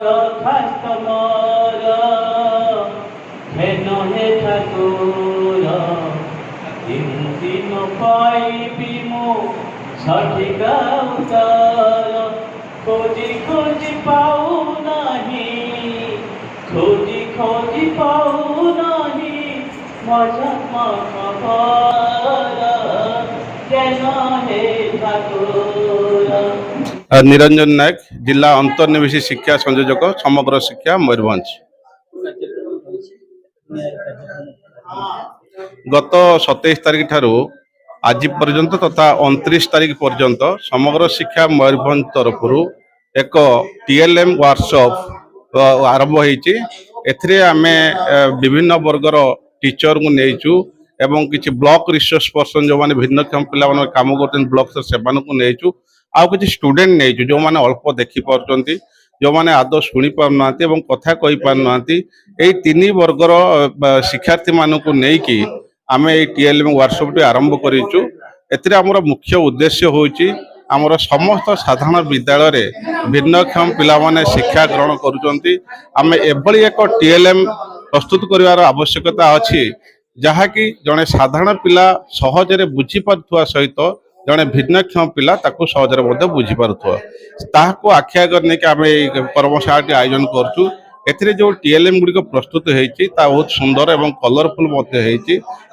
দরখাস্ত মোর হেন হে ঠাকুর দিন দিন পাইবি মো সঠিক উত্তর খোঁজি খোঁজি পাও নাহি খোঁজি খোঁজি পাও নাহি মজা খবর কেন হে ঠাকুর। निरंजन नायक जिला अंतर्निवेशी शिक्षा संयोजक समग्र शिक्षा मयूरभंज। गत 27 तारिख ठारू आज पर्यंत तथा 29 तारिख पर्यंत समग्र शिक्षा मयूरभंज तरफ एक टीएलएम वर्कशॉप आरंभ होती। आमे विभिन्न वर्गर टीचर को नहींचु एवं किसी ब्लॉक रिसोर्स पर्सन जो मैंने भिन्नक्षम पिला काम करते ब्लॉक से नहींचु आउ किसी स्टूडेंट नहीं जो मैंने अल्प देखी पार्टी जो मैंने आदौ शुणी पारना कथा कही पारना यही तीन वर्गर शिक्षार्थी मानक नहीं आम टीएलएम वर्कशॉप आरंभ करूँ। एमर मुख्य उद्देश्य होची आमर समस्त साधारण विद्यालय भिन्नक्षम पिला माने शिक्षा ग्रहण करुचंती। आम एभली एक टीएलएम प्रस्तुत करिवार आवश्यकता अछि जहाँकि जड़े साधारण पिला सहजरे बुझी पारुवा सहित जड़े भिन्नक्षम पिला ताकू सहजरे बुझी पारुवा ताहाको आखि आगे नहीं आम कर्मशाला आयोजन करछु। एथिरे जो टीएलएम गुड़िक प्रस्तुत होती बहुत सुंदर एवं कलरफुल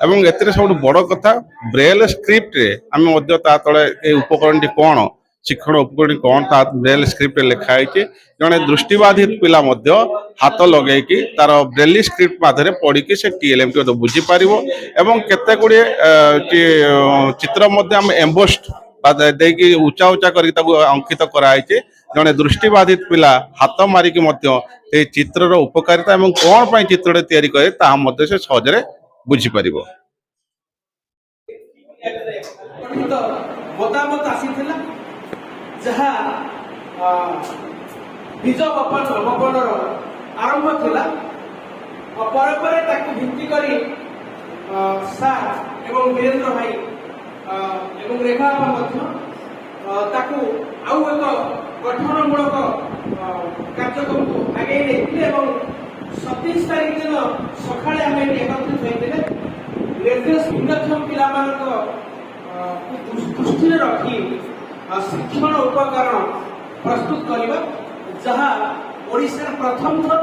एवं सब बड़ कथा ब्रेल स्क्रिप्ट रे आम तले उपकरण कौन शिक्षण उपकरण कौन ता ब्रेल स्क्रिप्ट लिखाई जड़े दृष्टिबाधित पिला हाथ लगे तार ब्रेली स्क्रिप्ट माध्यम पढ़ी से टीएलएम टी बुझी पार एवं केते गुड़े चित्र आम एम्बोस्ड देकी उचा उचा कर अंकित कराई जड़े दृष्टिबाधित पिला हाथ मारिकी चित्र उपकारिता एवं कौन पर चित्र तैयारी करे से सहजरे बुझी पार। मतामत आसीथिला जहा बीज बपन आरंभ थिला पर पर ताकु भित्ति करी सार एवं वीरेंद्र भाई एवं रेखा मध्य ताकु आउ एक गठनमूलक कार्यक्रम को आगे नेथिले एवं 27 तारिख दिन सकाळे आम एकत्रित होइतिले निर्देश भिन्नक्षम पिला मानक दृष्टि रखी शिक्षण उपकरण प्रस्तुत करवा जहाँ ओडिशा प्रथम थर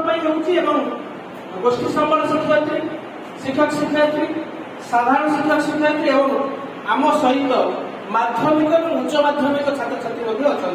गोष्ठी सम्मान शिक्षयित्री शिक्षक शिक्षयित्री साधारण शिक्षक शिक्षयित्री एवं आम सहित माध्यमिक और उच्च माध्यमिक छात्र छात्री अच्छा।